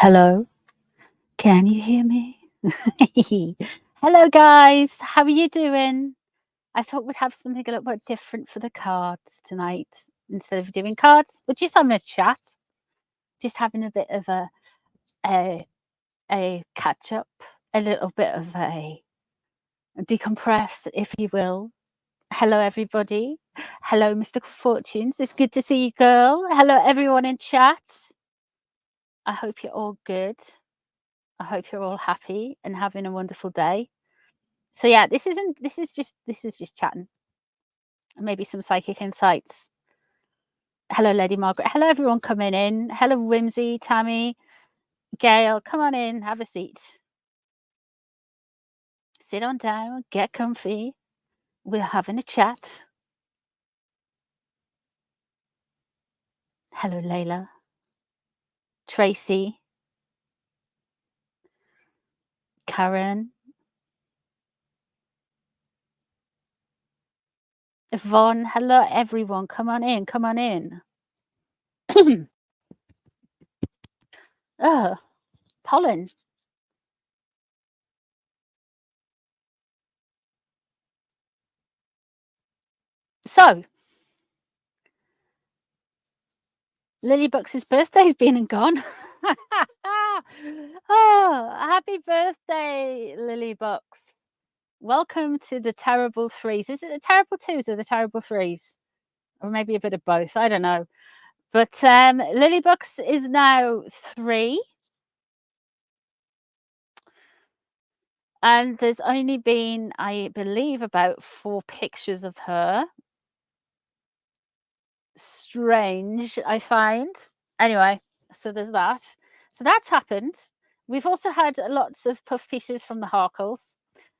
Hello, can you hear me? Hello, guys. How are you doing? I thought we'd have something a little bit different for the cards tonight. Instead of doing cards, we're just having a chat, just having a bit of a, a catch up, a little bit of a decompress, if you will. Hello, everybody. Hello, Mystical Fortunes. It's good to see you, girl. Hello, everyone in chat. I hope you're all good. I hope you're all happy and having a wonderful day. So yeah, this is just chatting. Maybe some psychic insights. Hello, Lady Margaret. Hello, everyone coming in. Hello, Whimsy, Tammy, Gail. Come on in, have a seat. Sit on down, get comfy. We're having a chat. Hello, Layla. Tracy. Karen. Yvonne. Hello, everyone. Come on in. Come on in. Oh, pollen. So, Lily Bucks' birthday's been and gone. Oh, happy birthday, Lily Bucks. Welcome to the terrible threes. Is it the terrible twos or the terrible threes? Or maybe a bit of both. I don't know. But Lily Bucks is now 3. And there's only been, I believe, about 4 pictures of her. Strange, I find. Anyway, so there's that. So that's happened. We've also had lots of puff pieces from the Harkles.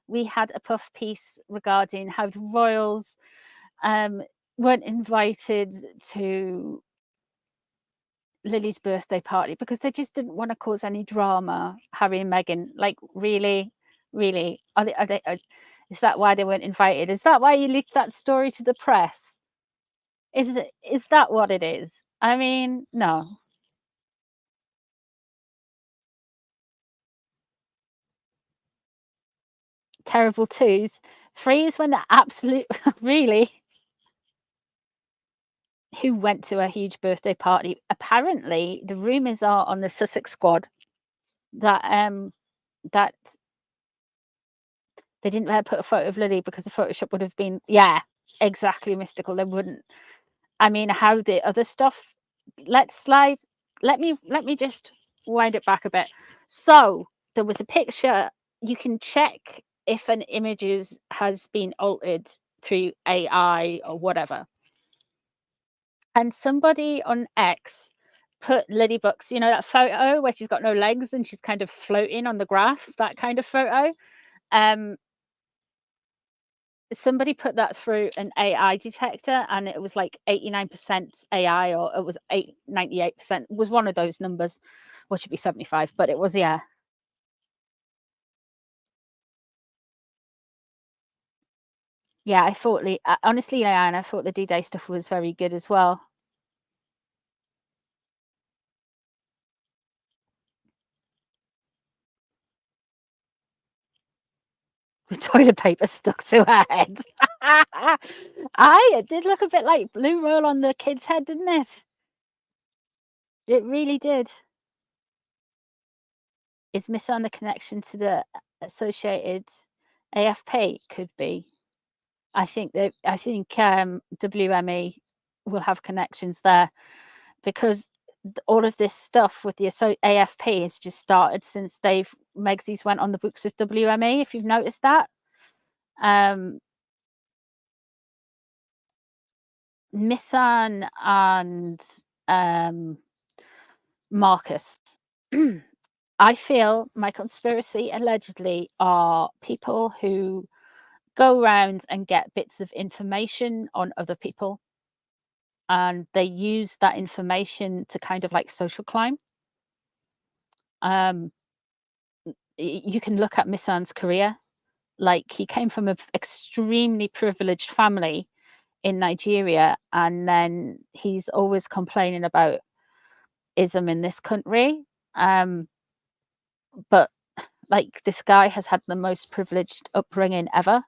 We had a puff piece regarding how the royals weren't invited to Lily's birthday party because they just didn't want to cause any drama. Harry and Meghan, like, really, is that why they weren't invited? Is that why you leaked that story to the press? Is that what it is? I mean, no. Terrible twos. 3 is when the absolute really. Who went to a huge birthday party? Apparently, the rumors are on the Sussex squad that that they didn't put a photo of Lily because the Photoshop would have been, yeah, exactly, mystical. They wouldn't. I mean, how the other stuff. Let's slide. Let me just wind it back a bit. So there was a picture. You can check if an image has been altered through AI or whatever. And somebody on X put Lily Bucks, you know, that photo where she's got no legs and she's kind of floating on the grass, that kind of photo. Somebody put that through an AI detector and it was like 89% AI, or it was 98%. It was one of those numbers, which would be 75, but it was, yeah. Yeah, I thought, honestly, Leanne, I thought the D-Day stuff was very good as well. With toilet paper stuck to her head. It did look a bit like blue roll on the kid's head, didn't it? It really did. Is missing the connection to the associated AFP? Could be. I think WME will have connections there because all of this stuff with the AFP has just started since Megsy's went on the books with WME. If you've noticed that, Missan and Marcus. I feel my conspiracy allegedly are people who go around and get bits of information on other people, and they use that information to kind of like social climb. You can look at Missan's career. Like, he came from an extremely privileged family in Nigeria, and then he's always complaining about ism in this country. But like, this guy has had the most privileged upbringing ever.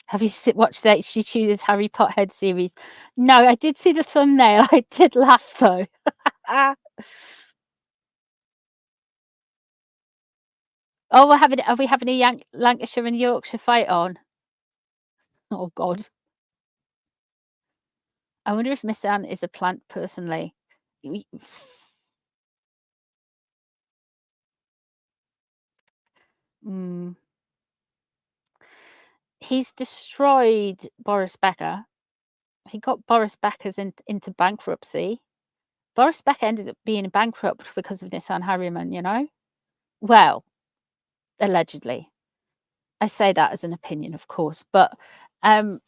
Have you watched the She Chooses Harry Potter series? No, I did see the thumbnail. I did laugh though. Oh, are we having a Lancashire and Yorkshire fight on? Oh God. I wonder if Miss Anne is a plant personally. We- Mm. He's destroyed Boris Becker. He got Boris Becker's into bankruptcy. Boris Becker ended up being bankrupt because of Nissan Harriman, you know? Well, allegedly. I say that as an opinion, of course, but um,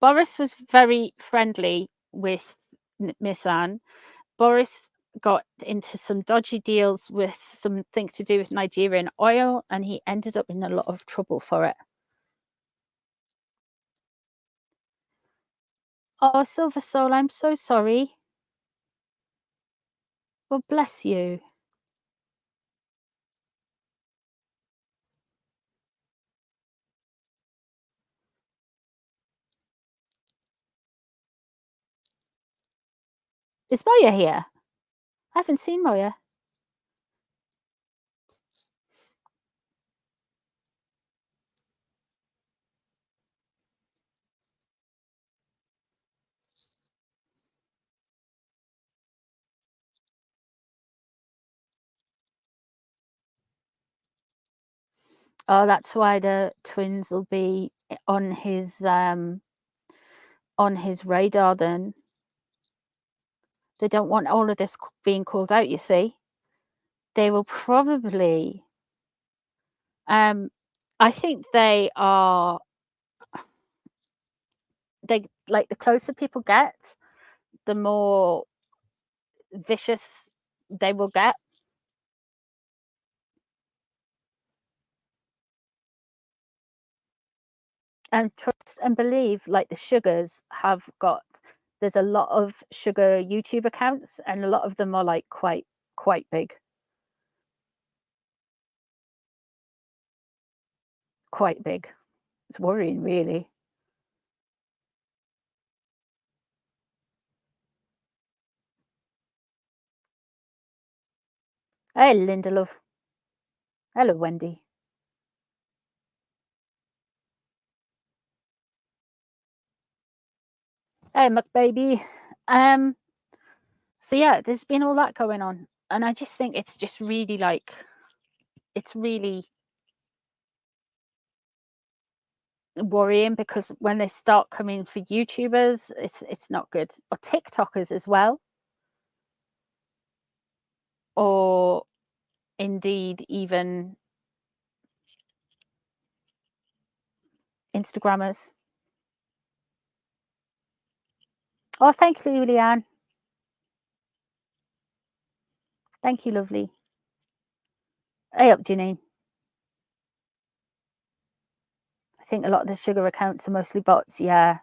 Boris was very friendly with Miss Anne. Boris got into some dodgy deals with something to do with Nigerian oil, and he ended up in a lot of trouble for it. Oh, Silver Soul, I'm so sorry. Well, bless you. Is Moya here? I haven't seen Moya. Oh, that's why the twins will be on his radar then. They don't want all of this being called out, you see. They will probably I think they like, the closer people get, the more vicious they will get. And trust and believe, like, the Sugars have got there's a lot of Sugar YouTube accounts, and a lot of them are, like, quite big. Quite big. It's worrying, really. Hey, Linda love. Hello, Wendy. Hey, McBaby. So yeah, there's been all that going on, and I just think it's just really, like, it's really worrying, because when they start coming for YouTubers, it's not good, or TikTokers as well, or indeed even Instagrammers. Oh, thank you, Leanne. Thank you, lovely. Hey up, Janine. I think a lot of the Sugar accounts are mostly bots. Yeah.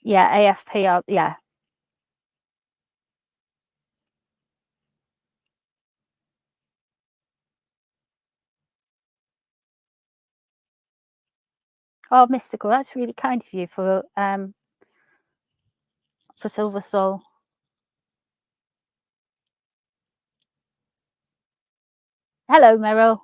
Yeah, AFP. Yeah. Oh, Mystical, that's really kind of you for Silver Soul. Hello, Meryl.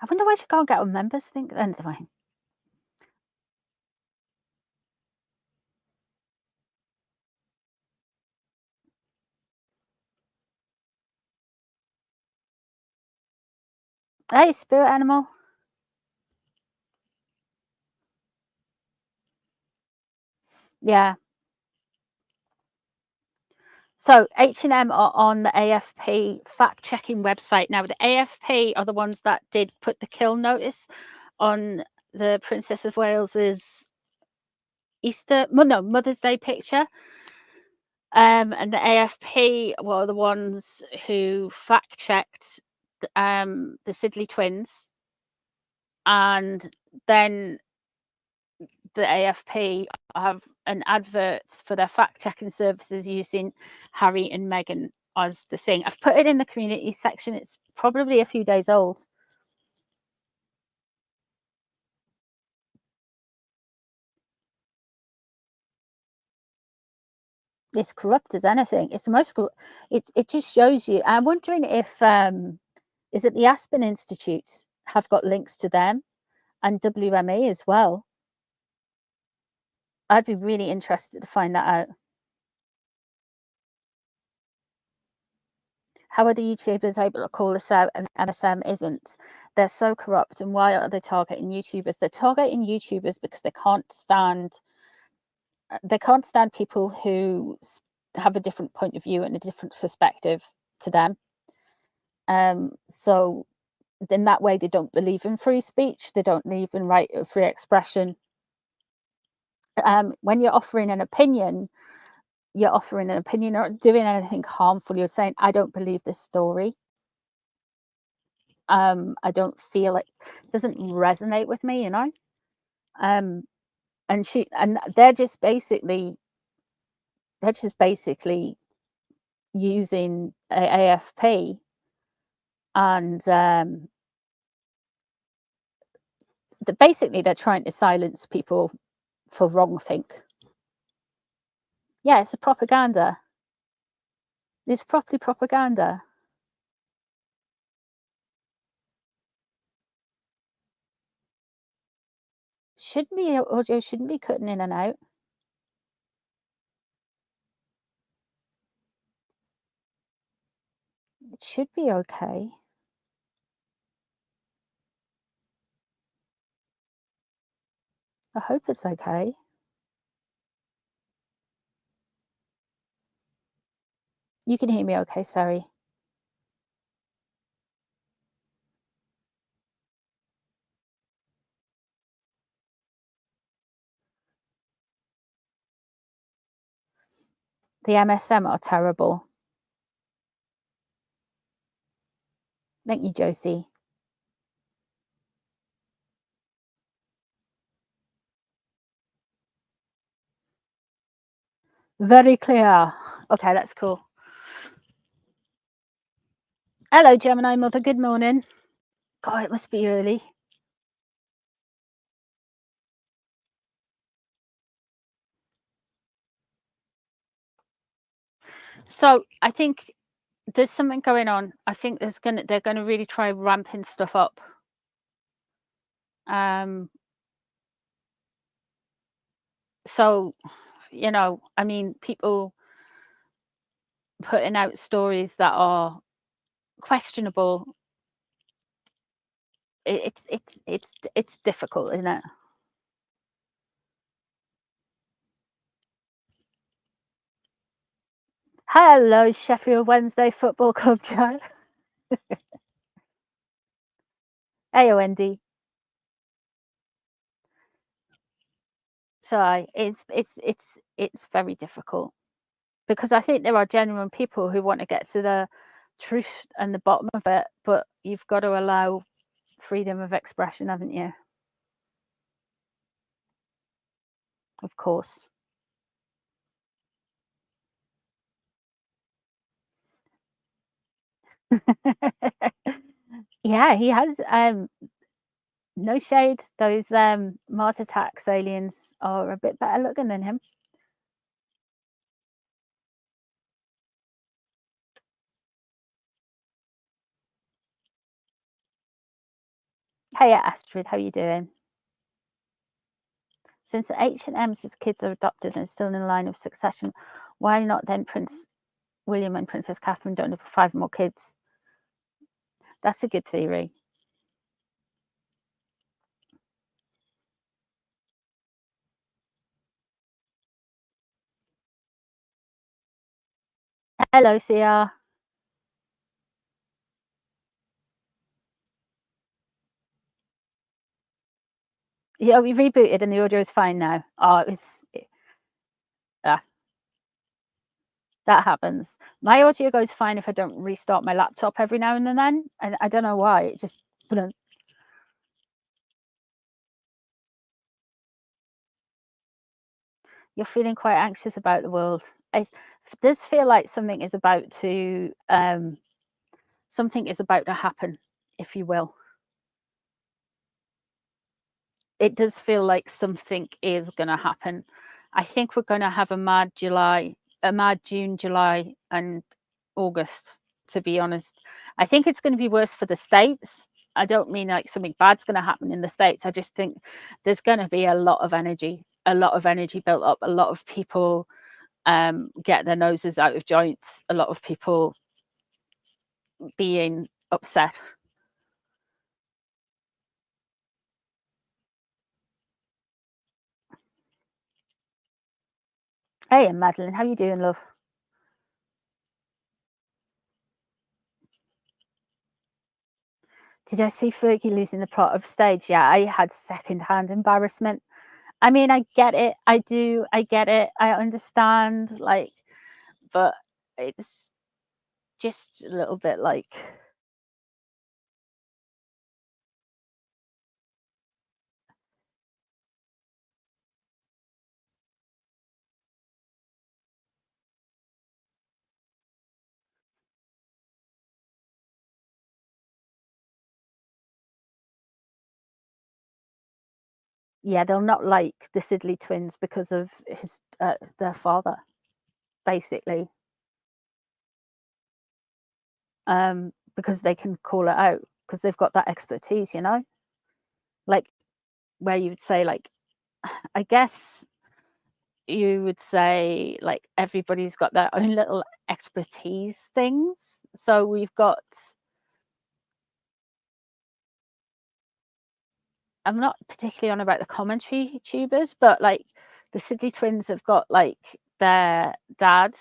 I wonder why she can't get on members thing. Anyway. Hey, spirit animal. Yeah. So H&M are on the AFP fact-checking website. Now, the AFP are the ones that did put the kill notice on the Princess of Wales's Mother's Day picture. And the AFP were the ones who fact-checked the Sidley twins. And then the AFP have an advert for their fact-checking services using Harry and Meghan as the thing. I've put it in the community section. It's probably a few days old. It's corrupt as anything. It's the most it just shows you. I'm wondering if is it the Aspen Institute have got links to them and WME as well. I'd be really interested to find that out. How are the YouTubers able to call this out and MSM isn't? They're so corrupt. And why are they targeting YouTubers? They're targeting YouTubers because they can't stand people who have a different point of view and a different perspective to them. So in that way, they don't believe in free speech. They don't believe in right of free expression. When you're offering an opinion, you're not doing anything harmful. You're saying, I don't believe this story. I don't feel it doesn't resonate with me, you know. And they're just basically using AFP and they're trying to silence people for wrongthink. Yeah, it's a propaganda. It's properly propaganda. Audio shouldn't be cutting in and out. It should be okay. I hope it's okay. You can hear me okay, sorry. The MSM are terrible. Thank you, Josie. Very clear. Okay, that's cool. Hello, Gemini Mother. Good morning. God, it must be early. So I think there's something going on. I think they're gonna really try ramping stuff up. So, you know, I mean, people putting out stories that are questionable. It's difficult, isn't it? Hello, Sheffield Wednesday Football Club, Joe. Hey, Wendy. Sorry, it's very difficult because I think there are genuine people who want to get to the truth and the bottom of it, but you've got to allow freedom of expression, haven't you? Of course. Yeah, he has no shade. Those Mars Attacks aliens are a bit better looking than him. Hey, Astrid, how you doing? Since the H&M's kids are adopted and still in the line of succession, why not then Prince William and Princess Catherine don't have 5 more kids? That's a good theory. Hello, CR. Yeah, we rebooted and the audio is fine now. Oh, that happens. My audio goes fine if I don't restart my laptop every now and then, and I don't know why. It just You're feeling quite anxious about the world. It does feel like something is about to happen, if you will. It does feel like something is going to happen. I think we're going to have a mad June, July, and August. To be honest, I think it's going to be worse for the States. I don't mean like something bad's going to happen in the States. I just think there's going to be a lot of energy built up. A lot of people get their noses out of joints. A lot of people being upset. Hey, and Madeline, how you doing, love? Did I see Fergie losing the plot of stage? Yeah, I had secondhand embarrassment. I mean, I get it. I do. I get it. I understand. Like, but it's just a little bit like. Yeah, they'll not like the Sidley twins because of their father, basically. Because they can call it out because they've got that expertise, you know. Like where you would say, like, I guess you would say, like, everybody's got their own little expertise things. So we've got. I'm not particularly on about the commentary tubers, but like the Sidley twins have got like their dad,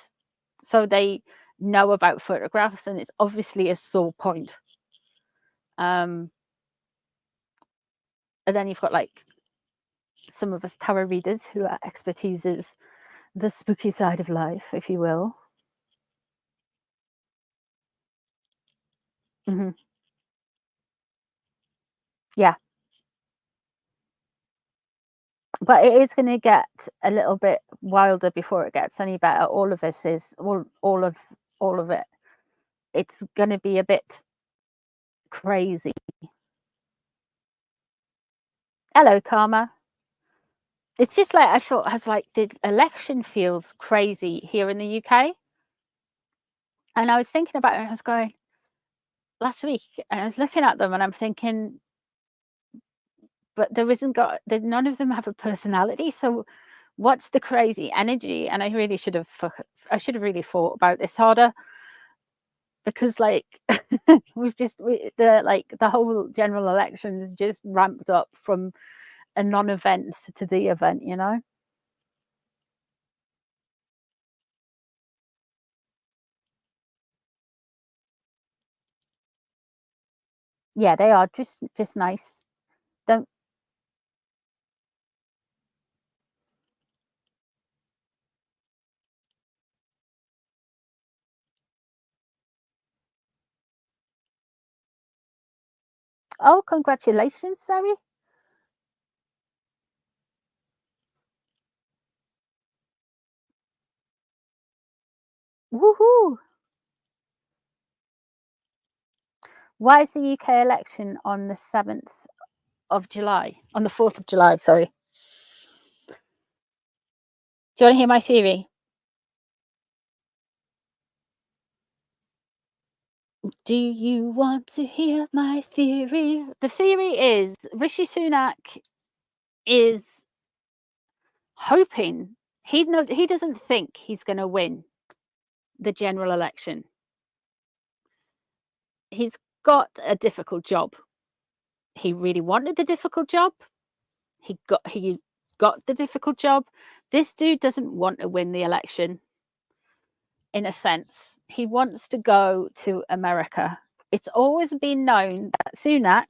so they know about photographs, and it's obviously a sore point. And then you've got like some of us tarot readers who are expertise is the spooky side of life, if you will. Hmm. Yeah, but it is going to get a little bit wilder before it gets any better. All of this is all of it. It's going to be a bit crazy. Hello, Karma. It's just like I thought, as like the election feels crazy here in the UK, and I was thinking about it. And I was going last week, and I was looking at them, and I'm thinking, but none of them have a personality. So what's the crazy energy? And I should have really thought about this harder, because like the whole general election is just ramped up from a non-event to the event, you know. Yeah, they are just nice. Don't. Oh, congratulations, Sari. Woohoo! Why is the UK election on the 7th of July? On the 4th of July, sorry. Do you want to hear my theory? Do you want to hear my theory? The theory is Rishi Sunak is hoping he doesn't think he's going to win the general election. He's got a difficult job. He really wanted the difficult job. He got the difficult job. This dude doesn't want to win the election, in a sense. he wants to go to America. It's always been known that Sunak,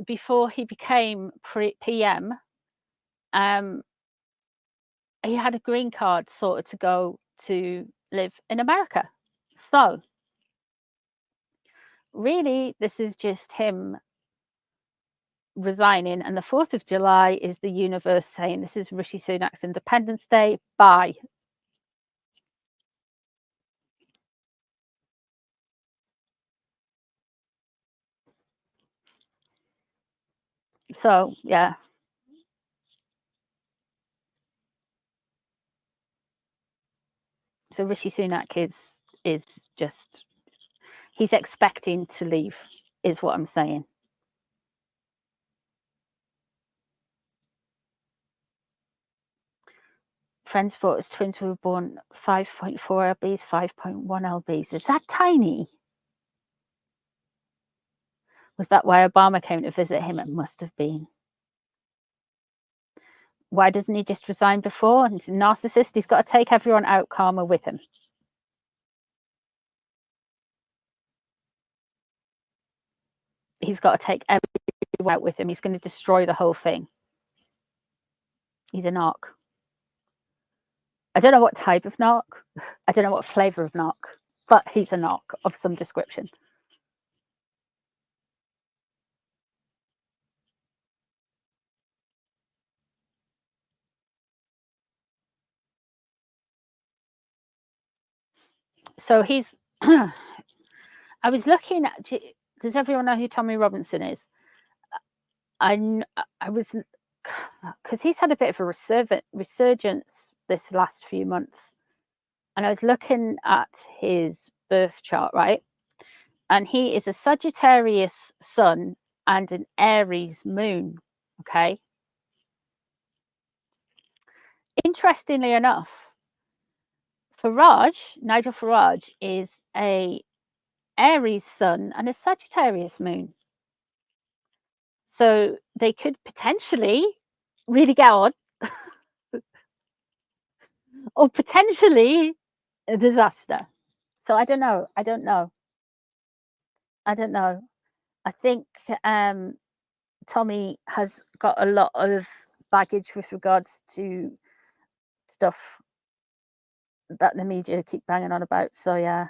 before he became PM, he had a green card sorted to go to live in America. So really, this is just him resigning, and the 4th of July is the universe saying, this is Rishi Sunak's Independence Day, bye. So yeah, so Rishi Sunak is just, he's expecting to leave, is what I'm saying. Friends thought his twins were born 5.4 lbs, 5.1 lbs. Is that tiny? Was that why Obama came to visit him? It must have been. Why doesn't he just resign before? He's a narcissist. He's got to take everyone out karma with him. He's got to take everyone out with him. He's going to destroy the whole thing. He's a narc. I don't know what type of narc. I don't know what flavor of narc, but he's a narc of some description. So he's, I was looking at, does everyone know who Tommy Robinson is? I was, because he's had a bit of a resurgence this last few months. And I was looking at his birth chart, right? And he is a Sagittarius sun and an Aries moon, okay? Interestingly enough, Nigel Farage is a Aries sun and a Sagittarius moon. So they could potentially really get on, or potentially a disaster. So I don't know. I think Tommy has got a lot of baggage with regards to stuff that the media keep banging on about. So yeah.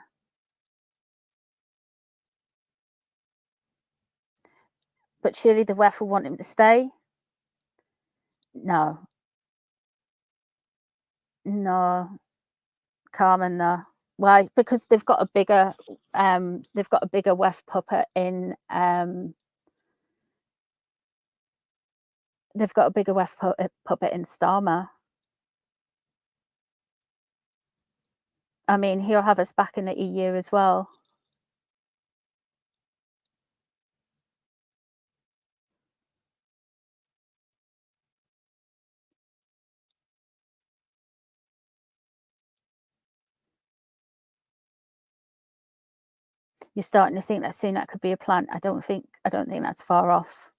But surely the WEF will want him to stay. No, Carmen, no. Why? Because they've got a bigger WEF puppet in they've got a bigger WEF puppet in Starmer. I mean, he'll have us back in the EU as well. You're starting to think that Sunak could be a plant. I don't think that's far off.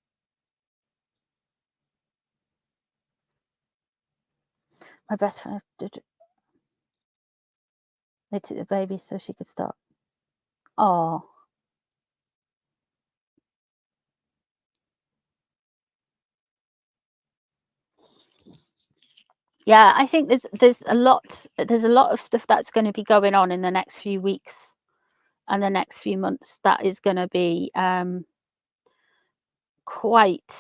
My best friend they took the baby so she could start. Oh. Yeah, I think there's a lot of stuff that's going to be going on in the next few weeks and the next few months that is going to be quite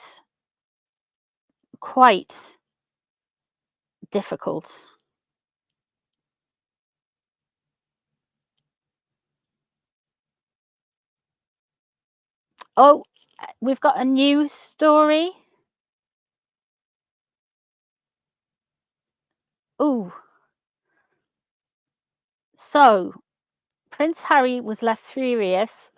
difficult. Oh, we've got a new story. Oh, so Prince Harry was left furious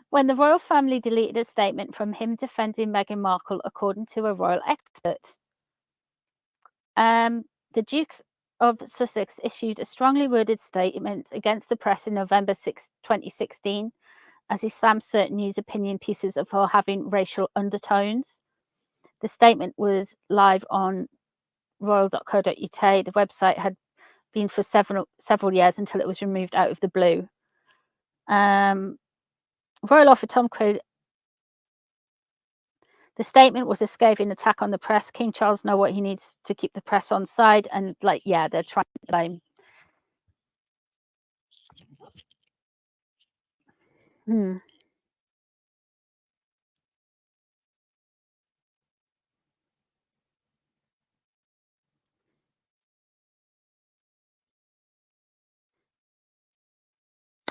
when the royal family deleted a statement from him defending Meghan Markle, according to a royal expert. The Duke of Sussex issued a strongly worded statement against the press in November 2016, as he slammed certain news opinion pieces for having racial undertones. The statement was live on royal.co.uk. The website had been for several years until it was removed out of the blue. Royal offer Tom Cruise. The statement was a scathing attack on the press. King Charles know what he needs to keep the press on side, and like, yeah, they're trying to blame.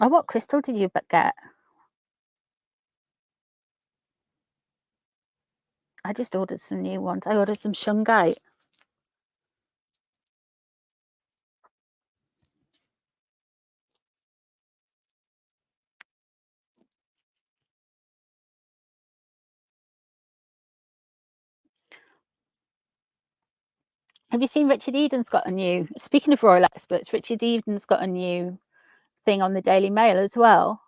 Oh, what crystal did you get? I just ordered some new ones. I ordered some shungite. Have you seen Richard Eden's got a new, speaking of royal experts, Richard Eden's got a new thing on the Daily Mail as well.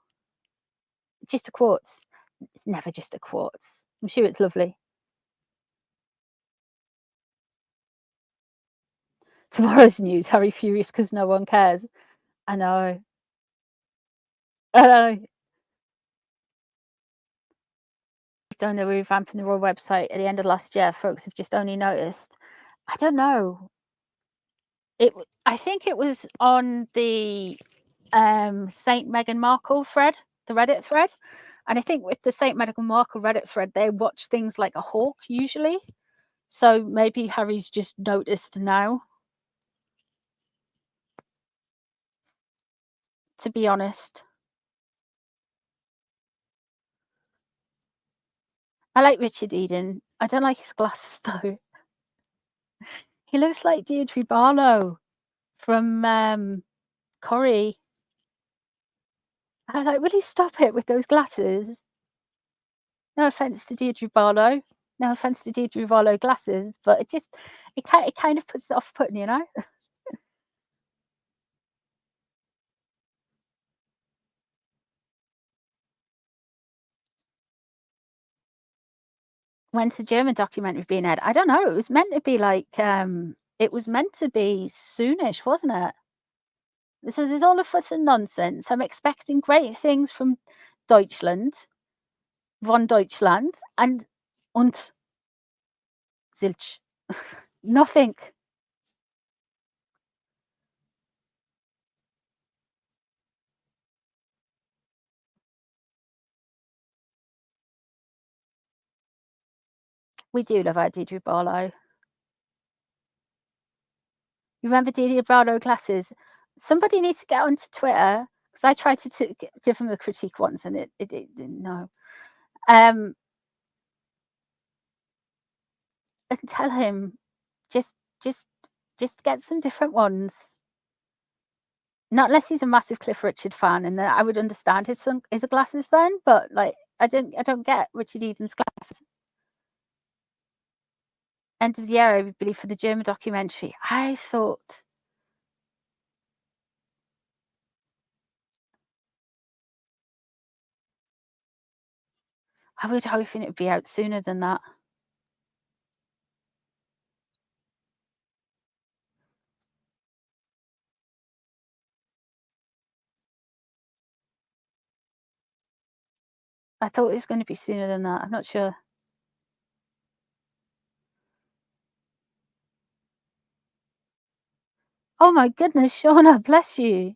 Just a quartz. It's never just a quartz. I'm sure it's lovely. Tomorrow's news, Harry furious because no one cares. I know. I know. Don't know, we're revamping the royal website at the end of last year. Folks have just only noticed. I don't know. I think it was on the Saint Meghan Markle thread, the Reddit thread. And I think with the Saint Meghan Markle Reddit thread, they watch things like a hawk usually. So maybe Harry's just noticed now. To be honest. I like Richard Eden. I don't like his glasses though. He looks like Deirdre Barlow from Corrie. I was like, will he stop it with those glasses? No offense to Deirdre Barlow. No offense to Deirdre Barlow glasses, but it kind of puts it off putting, you know? When's the German documentary being aired? I don't know. It was meant to be like it was meant to be soonish, wasn't it? So there's all a fuss and nonsense. I'm expecting great things from Deutschland, von Deutschland, und zilch. Nothing. We do love our Deirdre Barlow. You remember Deirdre Barlow glasses? Somebody needs to get onto Twitter because I tried to give him a critique once and it didn't know. And tell him just get some different ones. Not unless he's a massive Cliff Richard fan, and then I would understand his glasses then. But like, I don't get Richard Eden's glasses. End of the year, I believe, for the German documentary. I thought. I would hoping it would be out sooner than that. I thought it was going to be sooner than that. I'm not sure. Oh my goodness, Shauna, bless you.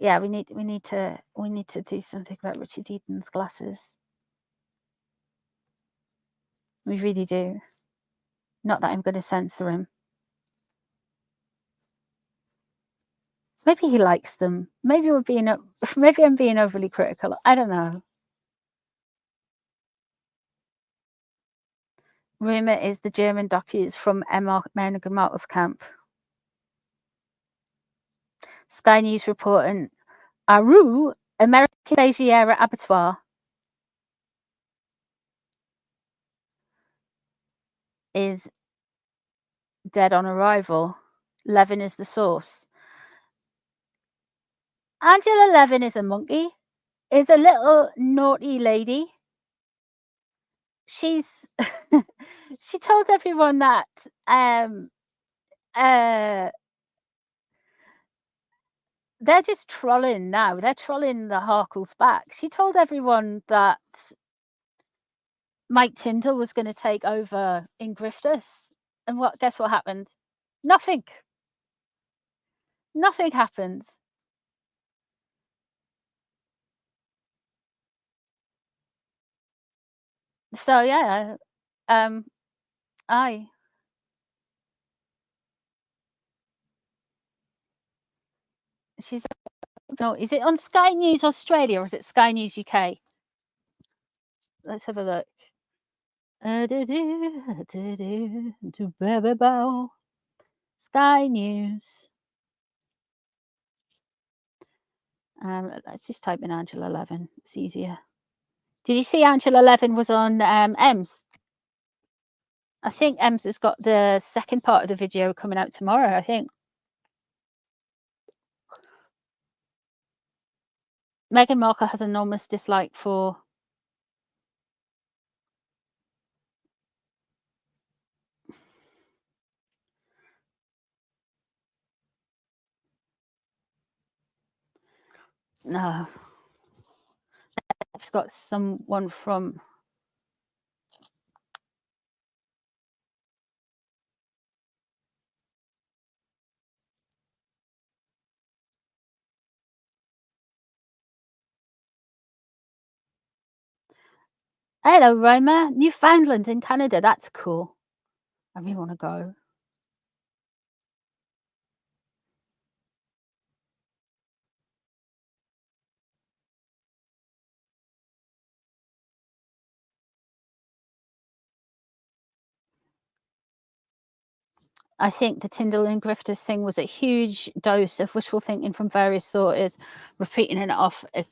Yeah, we need to do something about Richard Eden's glasses. We really do. Not that I'm going to censor him. Maybe he likes them. Maybe I'm being overly critical. I don't know. Rumor is the German docus from Meghan Markle's camp. Sky News reporting Aru, American Beziera abattoir, is dead on arrival. Levin is the source. Angela Levin is a monkey. Is a little naughty lady. She's she told everyone that uh they're just trolling now. They're trolling the Harkles back. She told everyone that Mike Tyndall was going to take over in Grifters, and guess what happened? Nothing. Nothing happened. So yeah, I she's no. Is it on Sky News Australia or is it Sky News UK? Let's have a look. Sky News. Let's just type in Angela Levin. It's easier. Did you see Angela Levin was on Ems? I think Ems has got the second part of the video coming out tomorrow, I think. Meghan Markle has enormous dislike for... No. It's got someone from... Hello, Roma. Newfoundland in Canada. That's cool. I really want to go. I think the Tyndall and Grifters thing was a huge dose of wishful thinking from various sources, repeating it off. It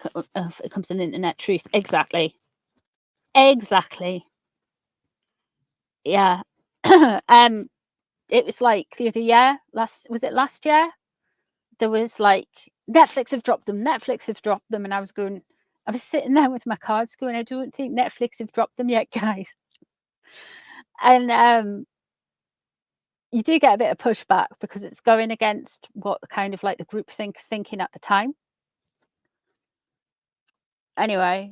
comes an internet truth. Exactly. Exactly. Yeah. It was like the other year. Was it last year? There was like Netflix have dropped them. Netflix have dropped them, and I was sitting there with my cards going, I don't think Netflix have dropped them yet, guys. And you do get a bit of pushback because it's going against what kind of like the group is thinking at the time. Anyway,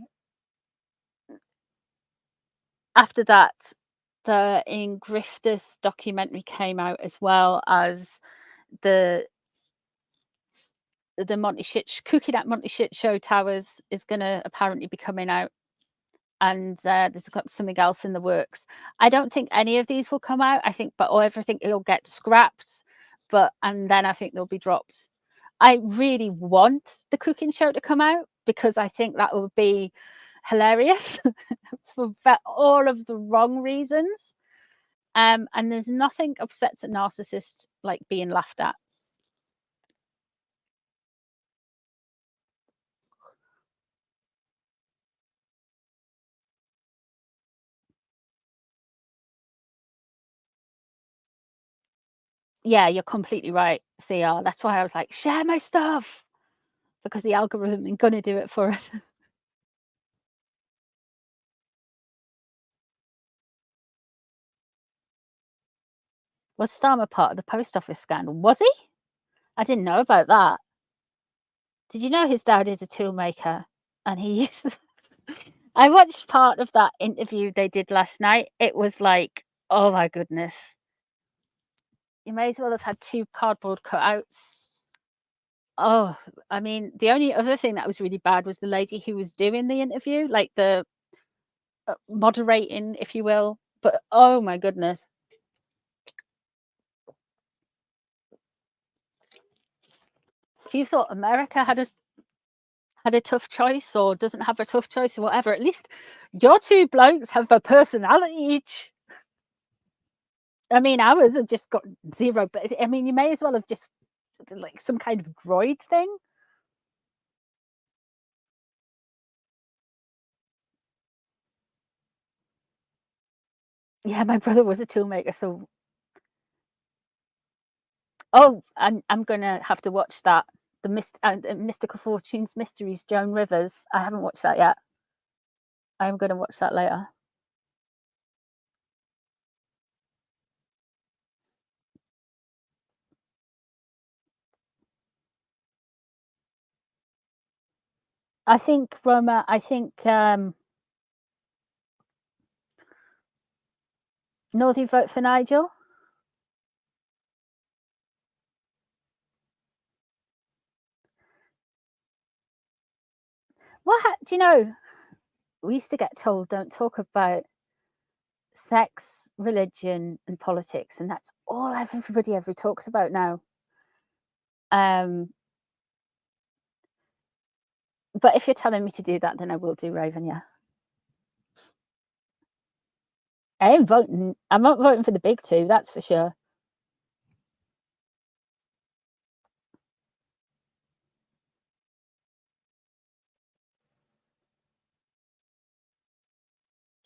after that, the In Grifters documentary came out, as well as the Cooking at Monty Shit Show Towers is going to apparently be coming out. And there's got something else in the works. I don't think any of these will come out. I think, everything will get scrapped, and then I think they'll be dropped. I really want the cooking show to come out because I think that would be hilarious for all of the wrong reasons. And there's nothing upsets a narcissist like being laughed at. Yeah, you're completely right, CR. That's why I was like, share my stuff, because the algorithm is going to do it for it. Was Starmer part of the post office scandal? Was he? I didn't know about that. Did you know his dad is a toolmaker? And he I watched part of that interview they did last night. It was like, oh my goodness. You may as well have had 2 cardboard cutouts. Oh, I mean, the only other thing that was really bad was the lady who was doing the interview, like the moderating, if you will. But oh my goodness. If you thought America had a tough choice or doesn't have a tough choice or whatever, at least your 2 blokes have a personality each. I mean, ours have just got 0, but I mean, you may as well have just like some kind of droid thing. Yeah, my brother was a toolmaker, so... Oh, I'm gonna have to watch that. Mystical Fortunes Mysteries, Joan Rivers. I haven't watched that yet. I'm going to watch that later. I think Northie vote for Nigel. What do you know? We used to get told don't talk about sex, religion, and politics, and that's all everybody ever talks about now. But if you're telling me to do that, then I will do Raven. Yeah, I am voting. I'm not voting for the big two. That's for sure.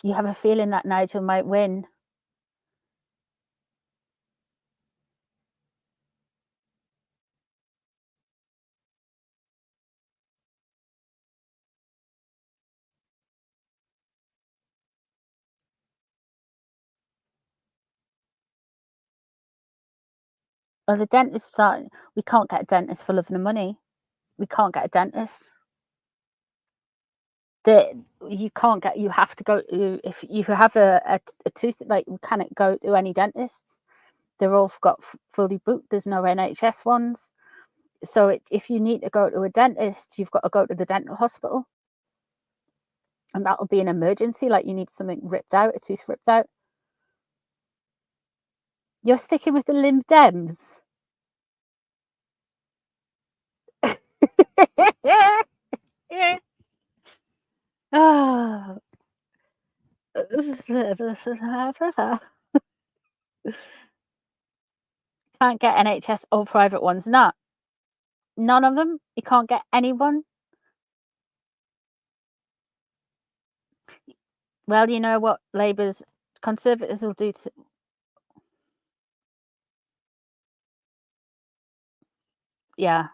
You have a feeling that Nigel might win. Well, the dentist we can't get a dentist for love and money. We can't get a dentist. You have to go to, if you have a tooth, like, you cannot go to any dentists. They're all got fully booked. There's no NHS ones. So if you need to go to a dentist, you've got to go to the dental hospital. And that'll be an emergency, like you need something ripped out, a tooth ripped out. You're sticking with the Lim Dems. Oh. Can't get NHS or private ones. None of them. You can't get anyone. Well, you know what Labour's Conservatives will do to. Yeah.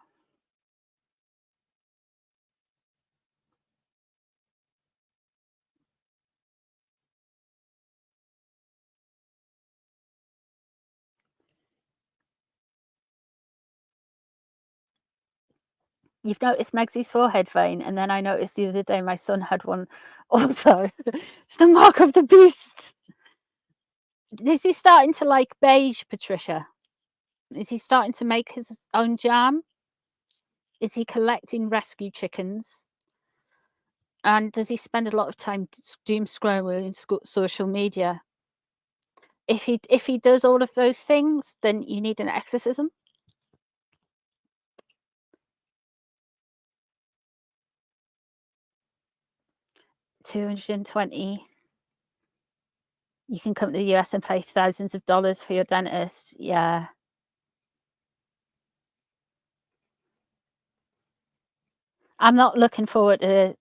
You've noticed Megsy's forehead vein, and then I noticed the other day my son had one also. It's the mark of the beast. Is he starting to like beige, Patricia? Is he starting to make his own jam? Is he collecting rescue chickens? And does he spend a lot of time doom scrolling social media? If he does all of those things, then you need an exorcism. $220. You can come to the US and pay thousands of dollars for your dentist. Yeah. I'm not looking forward to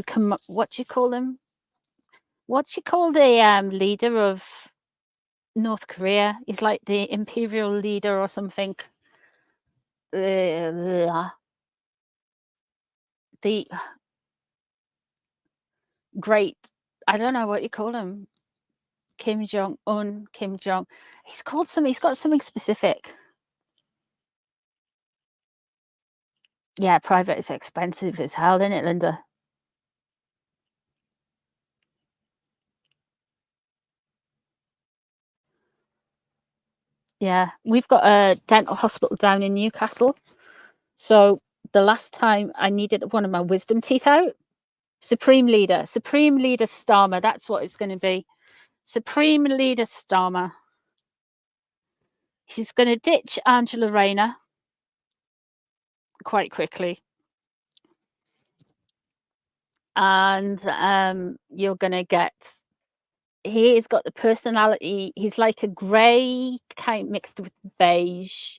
come up. What do you call them? What do you call the leader of North Korea? He's like the imperial leader or something. The great, I don't know what you call him. Kim Jong-un, Kim Jong. He's called something. He's got something specific. Yeah, private is expensive as hell, isn't it, Linda? Yeah, we've got a dental hospital down in Newcastle. So the last time I needed one of my wisdom teeth out, Supreme Leader Starmer, that's what it's going to be. Supreme Leader Starmer. She's going to ditch Angela Rayner quite quickly. And you're going to get, he's got the personality, he's like a grey kind mixed with beige,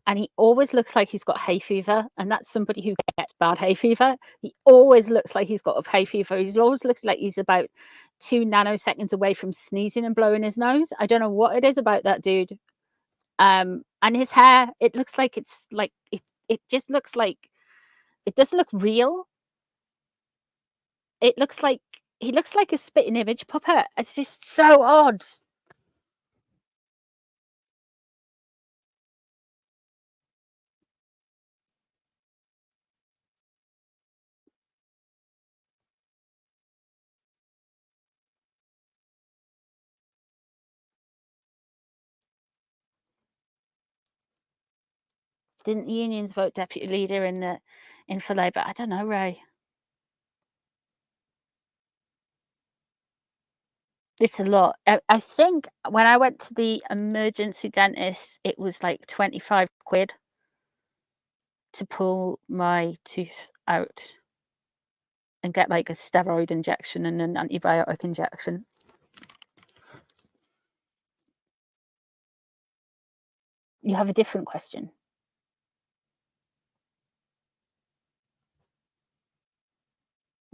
and he always looks like he's got hay fever, and that's somebody who gets bad hay fever. He always looks like he's got hay fever. He always looks like he's about 2 nanoseconds away from sneezing and blowing his nose. I don't know what it is about that dude. And his hair, it looks like it's like it just looks like it doesn't look real. It looks like he looks like a spitting image puppet. It's just so odd. Didn't the unions vote deputy leader in for Labour? I don't know, Ray. It's a lot. I think when I went to the emergency dentist, it was like 25 quid to pull my tooth out and get like a steroid injection and an antibiotic injection. You have a different question.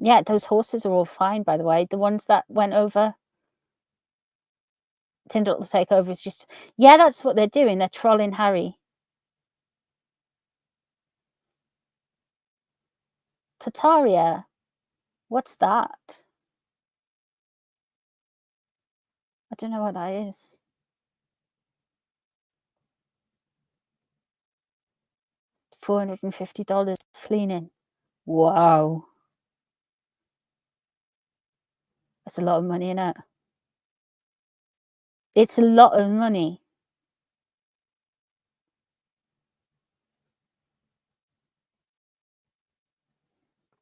Yeah, those horses are all fine, by the way. The ones that went over, Tyndall takeover is just, yeah, that's what they're doing. They're trolling Harry. Tartaria, what's that? I don't know what that is. $450 cleaning. Wow. That's a lot of money, isn't it? It's a lot of money.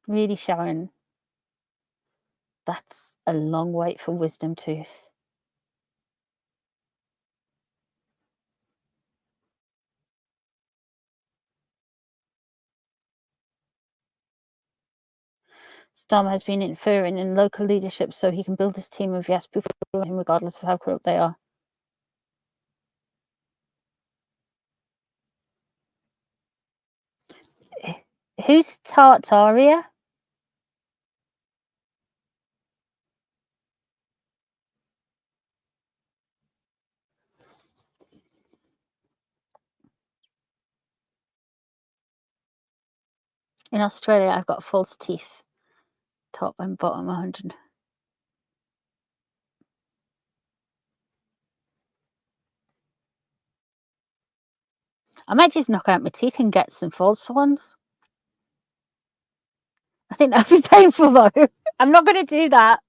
Really, Sharon. That's a long wait for wisdom tooth. Storm has been interfering in local leadership so he can build his team of yes people around him regardless of how corrupt they are. Who's Tartaria? In Australia, I've got false teeth. Top and bottom 100. I might just knock out my teeth and get some false ones. I think that'd be painful though. I'm not going to do that.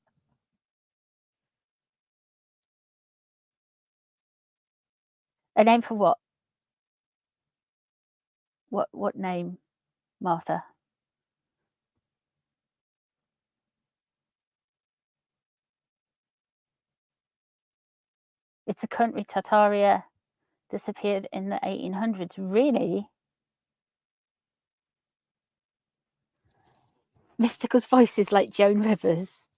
A name for what? What name, Martha? It's a country. Tartaria disappeared in the 1800s. Really? Mystical's voice is like Joan Rivers.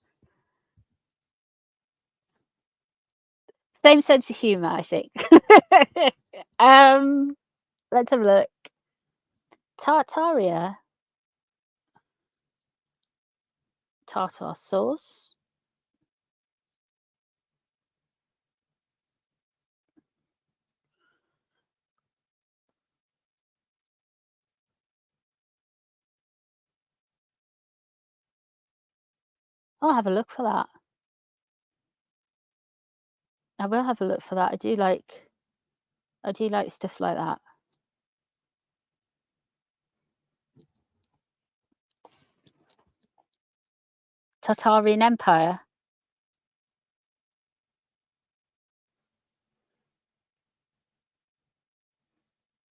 Same sense of humour, I think. Let's have a look. Tartaria. Tartar sauce. I'll have a look for that. I will have a look for that. I do like stuff like that. Tartarian Empire.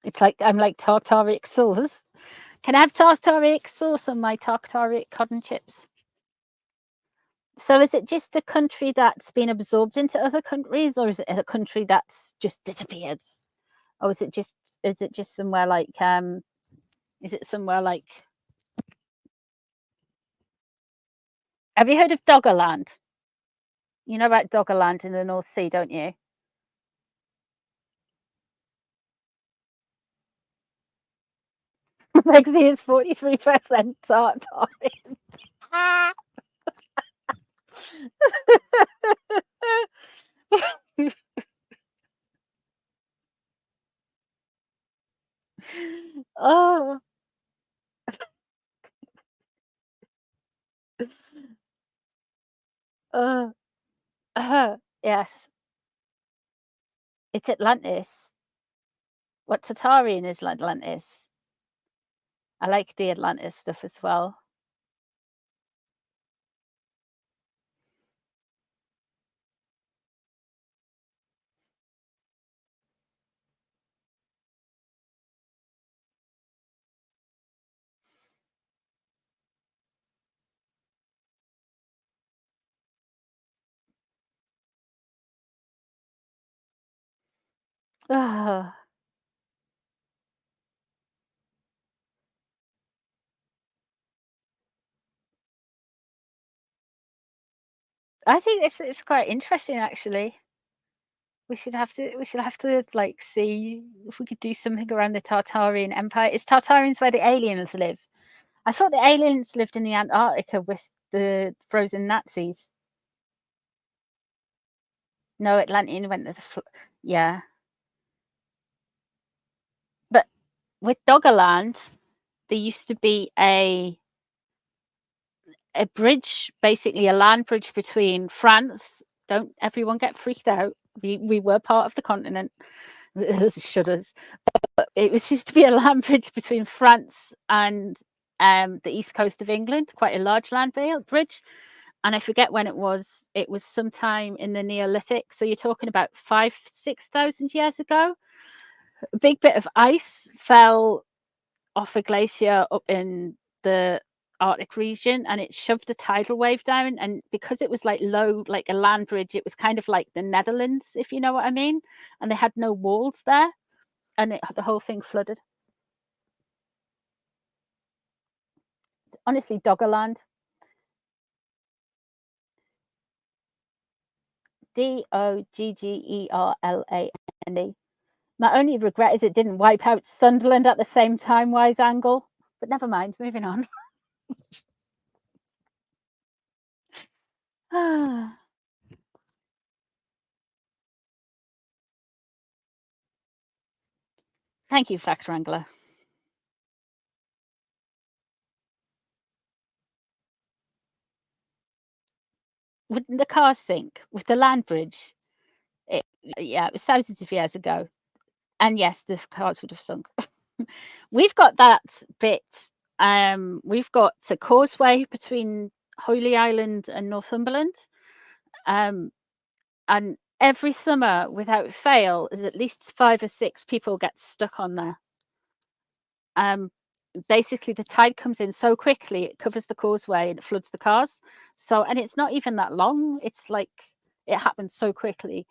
It's like I'm like tartaric sauce. Can I have tartaric sauce on my tartaric cotton chips? So is it just a country that's been absorbed into other countries, or is it a country that's just disappeared? Or is it just somewhere like is it somewhere like, have you heard of Doggerland? You know about Doggerland in the North Sea, don't you? Lexi is 43% Tartarian. Oh, uh, yes, it's Atlantis. What Tartarian is Atlantis. I like the Atlantis stuff as well. Ah, I think it's quite interesting actually. We should have to like see if we could do something around the Tartarian Empire. Is Tartarians where the aliens live? I thought the aliens lived in the Antarctica with the frozen Nazis. No, Atlantean went to the yeah. But with Doggerland, there used to be a bridge, basically a land bridge between France. Don't everyone get freaked out. We were part of the continent. Shudders. But it was used to be a land bridge between France and the east coast of England, quite a large land bridge. And I forget when it was. It was sometime in the Neolithic. So you're talking about 5,000-6,000 years ago. A big bit of ice fell off a glacier up in the Arctic region, and it shoved a tidal wave down. And because it was like low, like a land bridge, it was kind of like the Netherlands, if you know what I mean. And they had no walls there, and the whole thing flooded. Honestly, Doggerland. Doggerlane. My only regret is it didn't wipe out Sunderland at the same time, wise angle. But never mind, moving on. Thank you, Fact Wrangler. Wouldn't the cars sink with the land bridge? Yeah, it was thousands of years ago. And yes, the cars would have sunk. We've got that bit. We've got a causeway between Holy Island and Northumberland. And every summer, without fail, is at least 5 or 6 people get stuck on there. Basically, the tide comes in so quickly, it covers the causeway and it floods the cars. So, and it's not even that long. It's like it happens so quickly.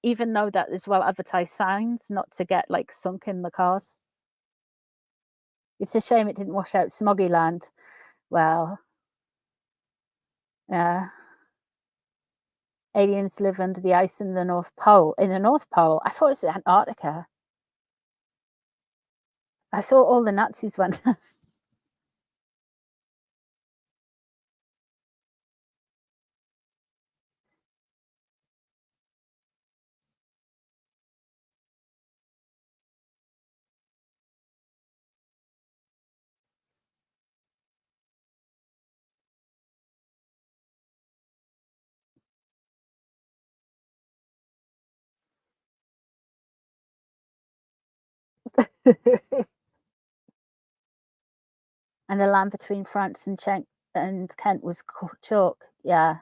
Even though that is well advertised signs not to get like sunk in the cars. It's a shame it didn't wash out Smoggy Land. Well, aliens live under the ice in the North Pole. In the North Pole, I thought it was Antarctica. I thought all the Nazis went there. And the land between France and Kent was chalk. Yeah.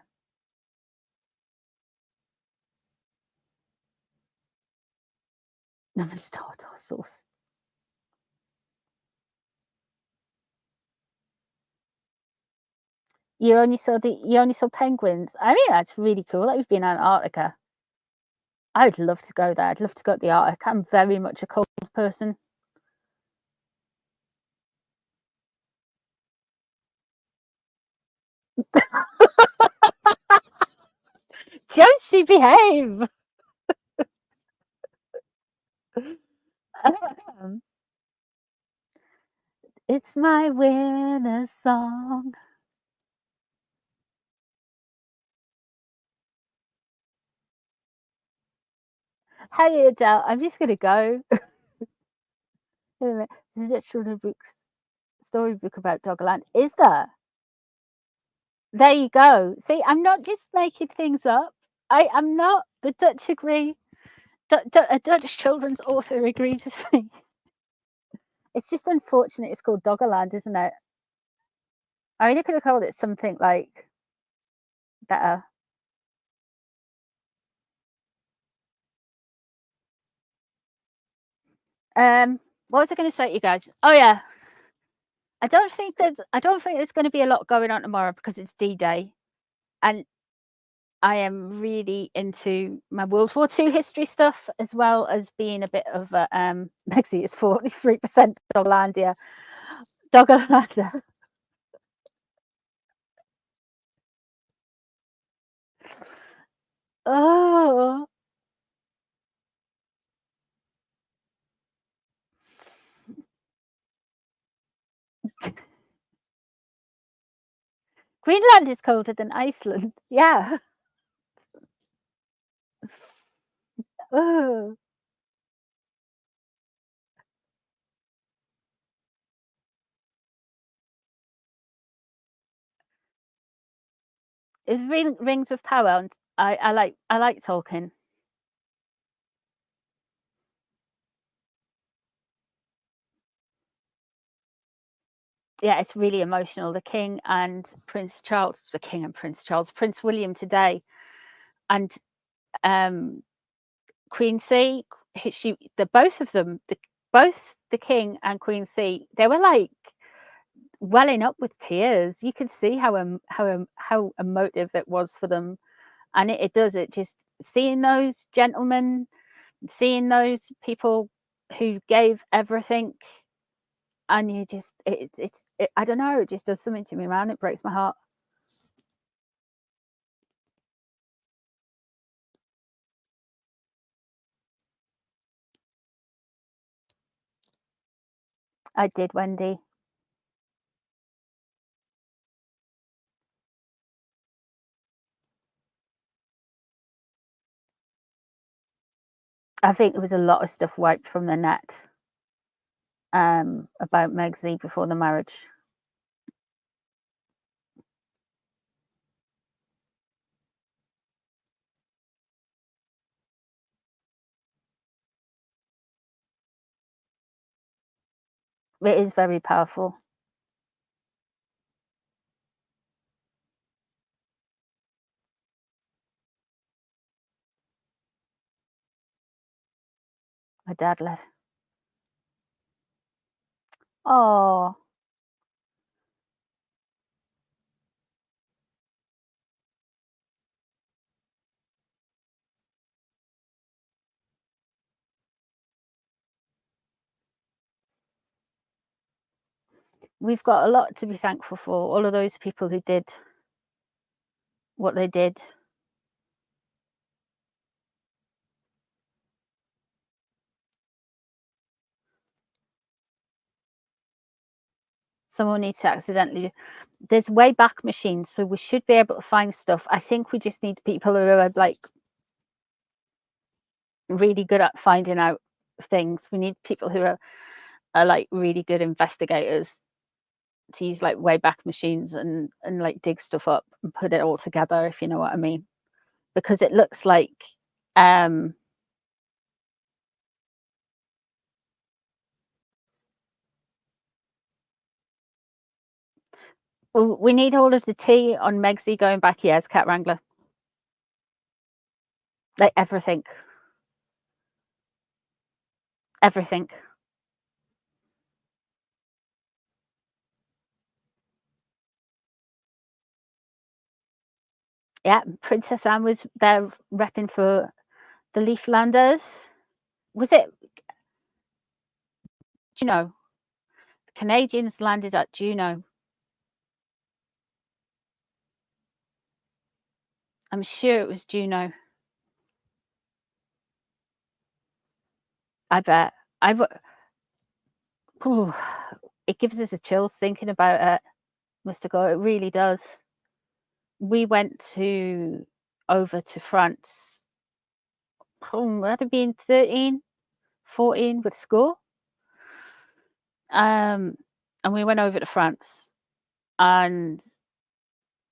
The Tartar sauce. You only saw penguins. I mean, that's really cool that you've been in Antarctica. I'd love to go there. I'd love to go to the Arctic. I'm very much a cold person. Josie, behave. It's my winter song. Hey Adele, I'm just gonna go. Wait a minute. There's a children's storybook about Doggerland. Is there? There you go. See, I'm not just making things up. I am not. The Dutch agree. A Dutch children's author agreed with me. It's just unfortunate it's called Doggerland, isn't it? I mean, they could have called it something like better. What was I going to say to you guys? Oh yeah, I don't think there's going to be a lot going on tomorrow because it's D-Day, and I am really into my World War II history stuff as well as being a bit of a Mexi is 43% Doggerlandia. Doggerlander. Oh. Greenland is colder than Iceland. Yeah. Oh. It's Rings of Power, and I like Tolkien. Yeah, it's really emotional. The King and Prince William today, and Queen C. Both of them, both the King and Queen C. They were like welling up with tears. You could see how emotive it was for them, and it does. It just seeing those gentlemen, seeing those people who gave everything, and you just I don't know, it just does something to me, man. It breaks my heart. I did, Wendy. I think there was a lot of stuff wiped from the net about Megsy before the marriage. It is very powerful. My dad left. Oh, we've got a lot to be thankful for. All of those people who did what they did. Someone needs to accidentally. There's way back machines, so we should be able to find stuff. I think we just need people who are like really good at finding out things. We need people who are like really good investigators to use like way back machines and like dig stuff up and put it all together, if you know what I mean. Because it looks like well, we need all of the tea on Megsy going back years, Cat Wrangler. Like everything. Everything. Yeah, Princess Anne was there repping for the Leaflanders. Was it Juno? The Canadians landed at Juno. I'm sure it was Juno. I bet. Ooh, it gives us a chill thinking about it, Mr. Go. It really does. We went over to France. I'd have been 13, 14 with school. And we went over to France, and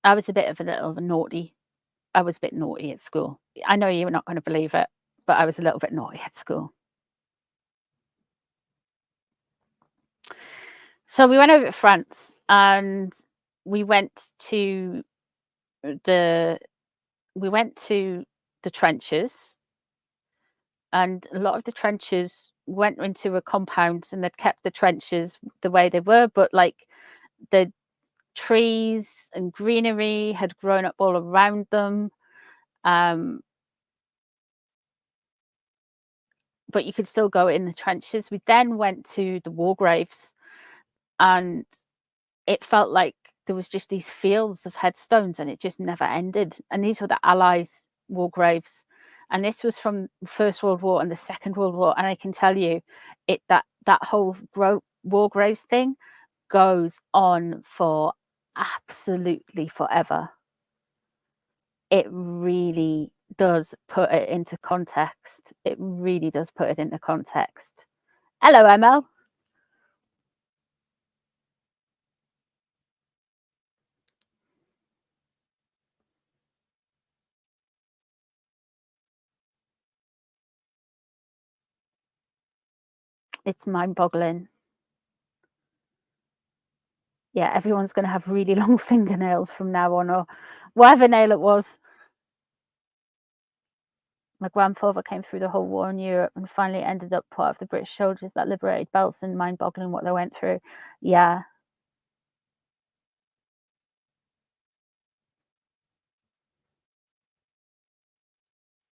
I was a bit of a little of a naughty. I was a bit naughty at school. I know you're not going to believe it, but I was a little bit naughty at school. So we went over to France, and we went to the trenches, and a lot of the trenches went into a compound, and they'd kept the trenches the way they were, but like the trees and greenery had grown up all around them. But you could still go in the trenches. We then went to the war graves, and it felt like there was just these fields of headstones, and it just never ended. And these were the Allies' war graves, and this was from the First World War and the Second World War. And I can tell you, that whole war graves thing goes on for absolutely forever. It really does put it into context. It really does put it into context. Hello, ML. It's mind-boggling. Yeah, everyone's going to have really long fingernails from now on, or whatever nail it was. My grandfather came through the whole war in Europe and finally ended up part of the British soldiers that liberated Belsen. Mind-boggling what they went through. Yeah.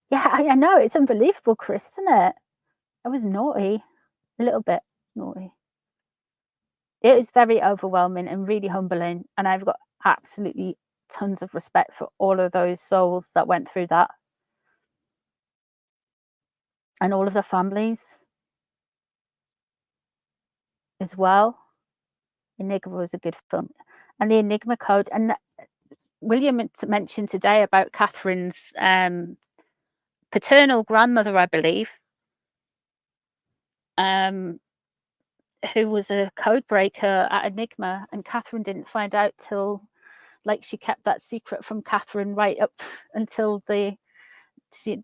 Yeah, I know. It's unbelievable, Chris, isn't it? I was naughty. A little bit naughty. It is very overwhelming and really humbling, and I've got absolutely tons of respect for all of those souls that went through that, and all of the families as well. Enigma was a good film, and the Enigma Code. And William mentioned today about Catherine's paternal grandmother, I believe, who was a code breaker at Enigma, and Catherine didn't find out till, like, she kept that secret from Catherine right up until she,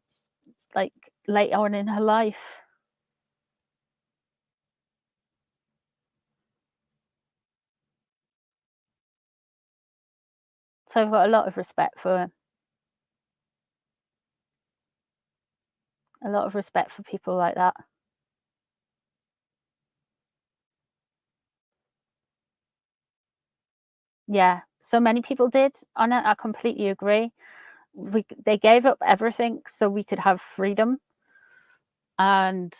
like, late on in her life. So I've got a lot of respect for people like that. Yeah, so many people did on it. I completely agree. They gave up everything so we could have freedom, and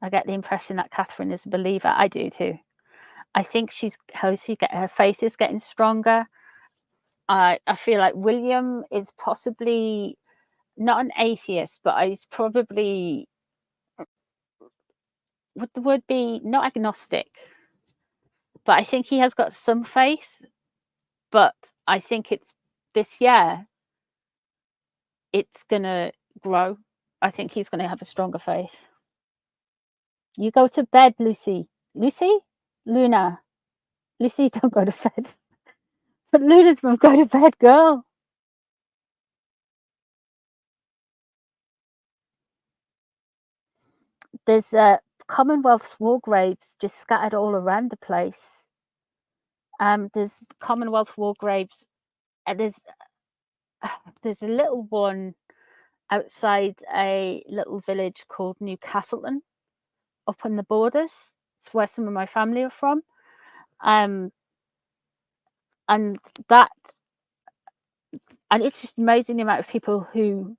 I get the impression that Catherine is a believer. I do too. I think her faith is getting stronger. I feel like William is possibly not an atheist, but he's probably, would the word be, not agnostic, but I think he has got some faith. But I think it's this year, it's gonna grow. I think he's gonna have a stronger faith. You go to bed, Lucy. Lucy? Luna. Lucy, don't go to bed. But Luna's mum, go to bed, girl. There's Commonwealth's war graves just scattered all around the place. There's Commonwealth war graves, and there's a little one outside a little village called Newcastleton, up on the borders. It's where some of my family are from. And it's just amazing the amount of people who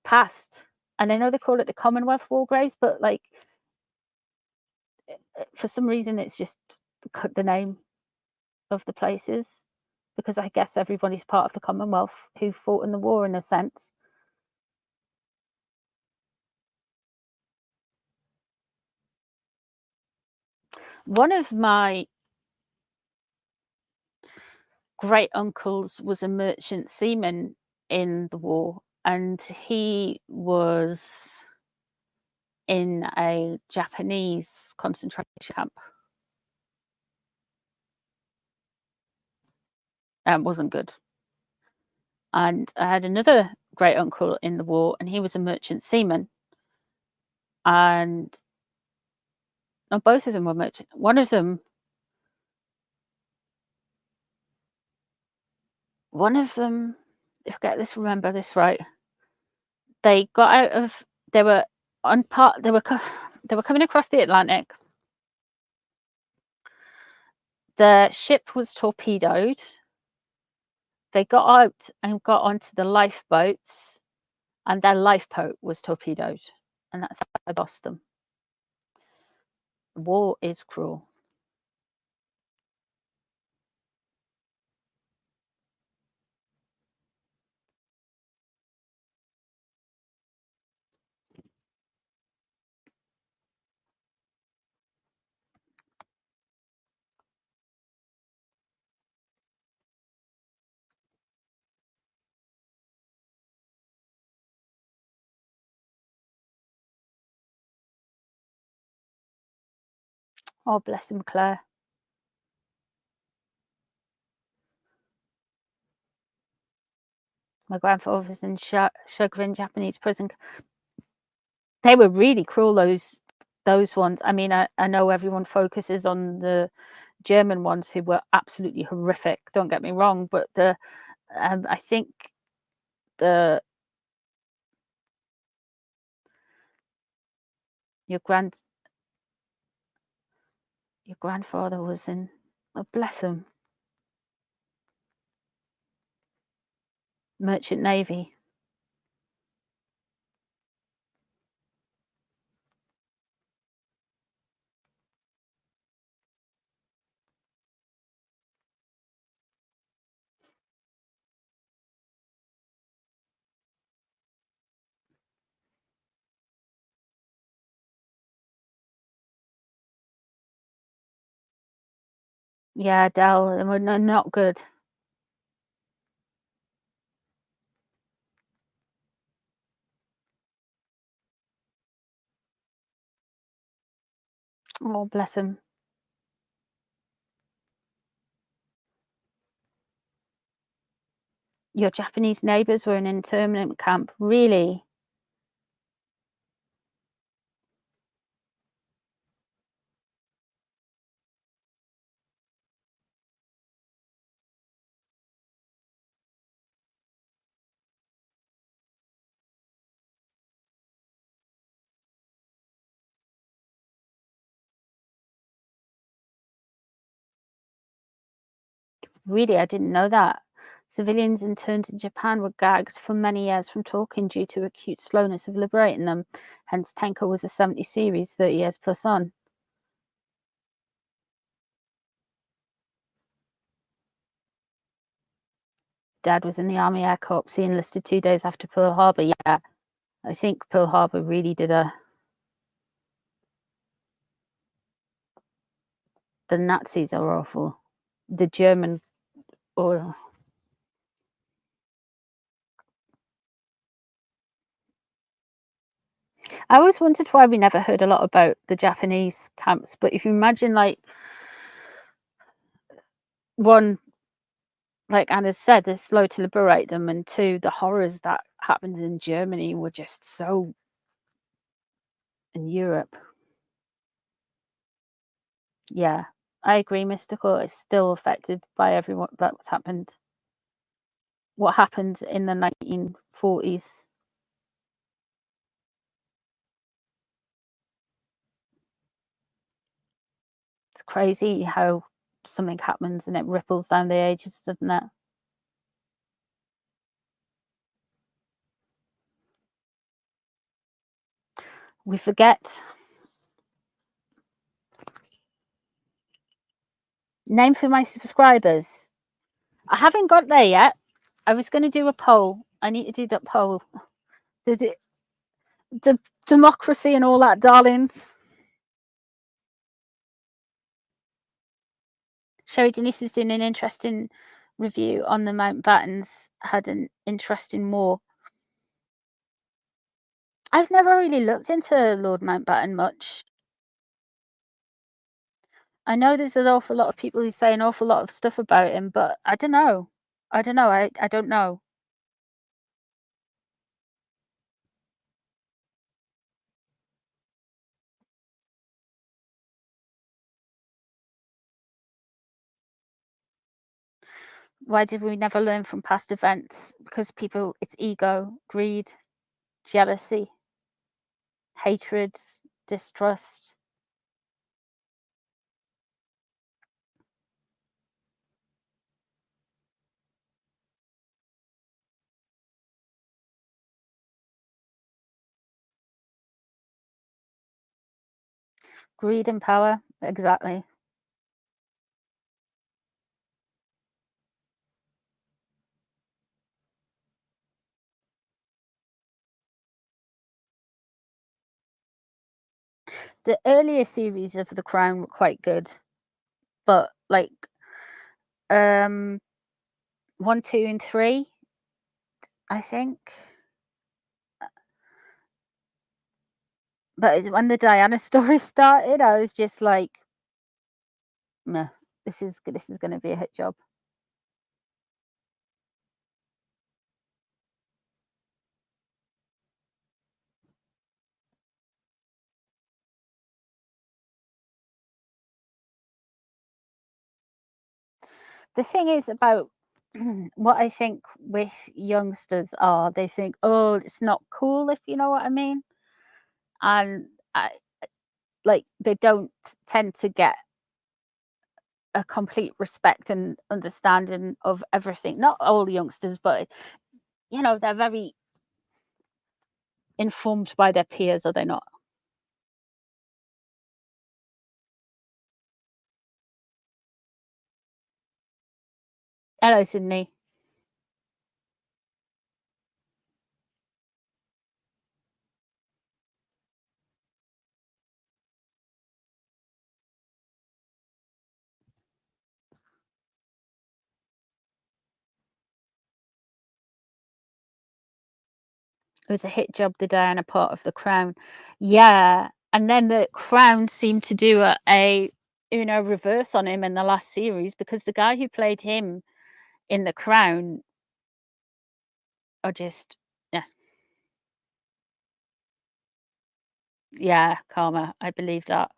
passed. And I know they call it the Commonwealth war graves, but like, for some reason it's just the name of the places, because I guess everybody's part of the Commonwealth who fought in the war, in a sense. One of my great uncles was a merchant seaman in the war, and he was in a Japanese concentration camp. Wasn't good. And I had another great uncle in the war, and he was a merchant seaman. And both of them were merchant. One of them, if I get this, remember this right, they got out of, they were coming across the Atlantic. The ship was torpedoed. They got out and got onto the lifeboats, and their lifeboat was torpedoed, and that's how I lost them. War is cruel. Oh, bless him, Claire. My grandfather was in Chagrin Japanese prison. They were really cruel, those ones. I mean, I know everyone focuses on the German ones who were absolutely horrific. Don't get me wrong, but I think your grandfather was in. Oh, bless him. Merchant Navy. Yeah, Dell, they were not good. Oh, bless him. Your Japanese neighbours were in an internment camp, really? Really, I didn't know that. Civilians interned in Japan were gagged for many years from talking due to acute slowness of liberating them. Hence, Tenko was a 70 series, 30 years plus on. Dad was in the Army Air Corps. He enlisted 2 days after Pearl Harbor. Yeah, I think Pearl Harbor really did the Nazis are awful. The German, oh. I always wondered why we never heard a lot about the Japanese camps. But if you imagine, like, one, like Anna said, they're slow to liberate them, and two, the horrors that happened in Germany were just so, in Europe. Yeah, I agree. Mystical is still affected by everyone. That what's happened. What happened in the 1940s? It's crazy how something happens and it ripples down the ages, doesn't it? We forget. Name for my subscribers. I haven't got there yet. I was going to do a poll. I need to do that poll. Did it? The democracy and all that, darlings. Sherry Denise is doing an interesting review on the Mountbattens. Had an interesting war. I've never really looked into Lord Mountbatten much. I know there's an awful lot of people who say an awful lot of stuff about him, but I don't know. I don't know. I don't know. Why did we never learn from past events? Because people, it's ego, greed, jealousy, hatred, distrust. Greed and power, exactly. The earlier series of The Crown were quite good, but like 1, 2, and 3, I think. But when the Diana story started, I was just like, meh, this is going to be a hit job. The thing is about what I think with youngsters are they think, oh, it's not cool, if you know what I mean. And I, like they don't tend to get a complete respect and understanding of everything. Not all youngsters, but they're very informed by their peers, are they not? Hello, Sydney. It was a hit job, the Diana part of The Crown. Yeah, and then The Crown seemed to do a reverse on him in the last series because the guy who played him in The Crown are just yeah, yeah, karma. I believe that.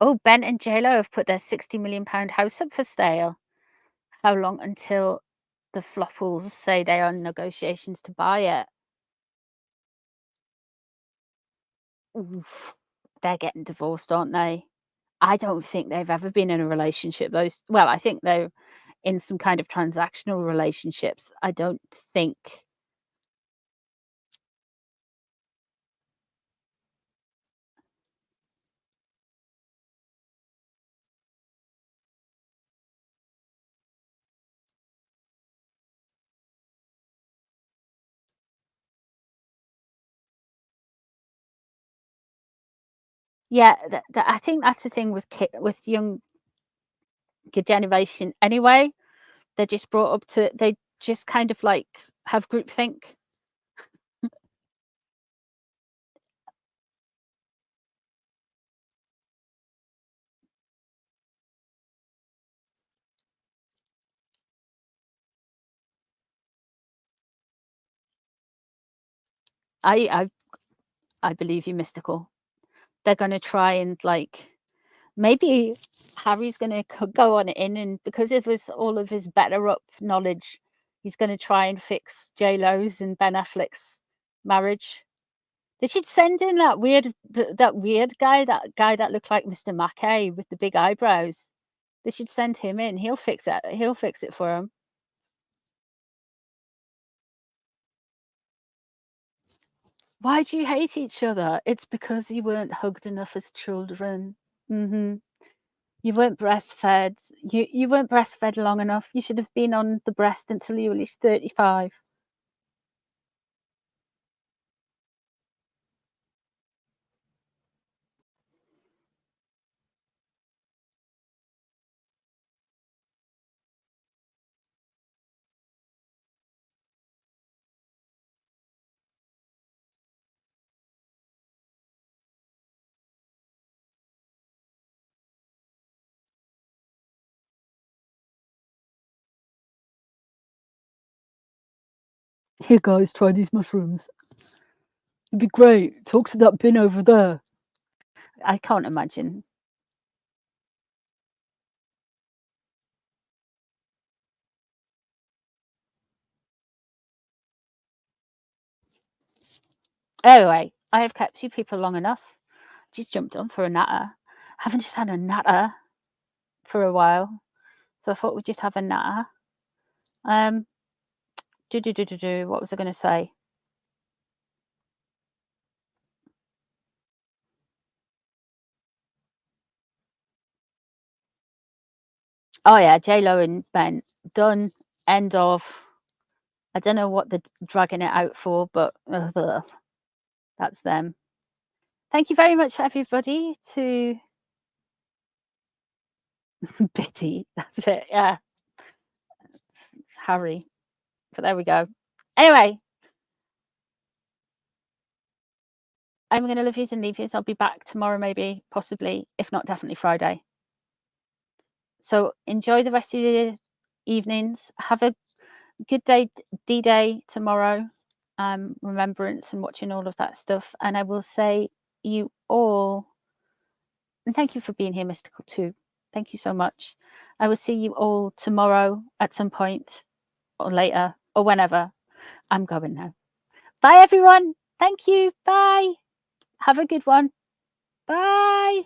Oh, Ben and JLo have put their £60 million house up for sale. How long until the Flopples say they are in negotiations to buy it? Oof, they're getting divorced, aren't they? I don't think they've ever been in a relationship. I think they're in some kind of transactional relationships. I don't think. Yeah, I think that's the thing with younger generation. Anyway, they're just brought up to. They just kind of like have groupthink. I I believe you, mystical. They're going to try and like maybe Harry's going to go on in and because of his all of his better up knowledge, he's going to try and fix J Lo's and Ben Affleck's marriage. They should send in that weird guy, that guy that looked like Mr. Mackay with the big eyebrows. They should send him in. He'll fix it. He'll fix it for him. Why do you hate each other? It's because you weren't hugged enough as children. Mhm. You weren't breastfed. You weren't breastfed long enough. You should have been on the breast until you were at least 35. Here, guys, try these mushrooms. It'd be great. Talk to that bin over there. I can't imagine. Anyway, I have kept you people long enough. Just jumped on for a natter. Haven't just had a natter for a while, so I thought we'd just have a natter. What was I going to say? Oh yeah, J-Lo and Ben done. End of. I don't know what they're dragging it out for, but that's them. Thank you very much for everybody to Bitty. That's it. Yeah, it's Harry. But there we go. Anyway, I'm going to love yous and leave yous. I'll be back tomorrow, maybe, possibly, if not, definitely Friday. So enjoy the rest of your evenings. Have a good day, D-Day tomorrow. Remembrance and watching all of that stuff. And I will say you all, and thank you for being here, Mystical too. Thank you so much. I will see you all tomorrow at some point or later or whenever. I'm going now. Bye, everyone. Thank you. Bye. Have a good one. Bye.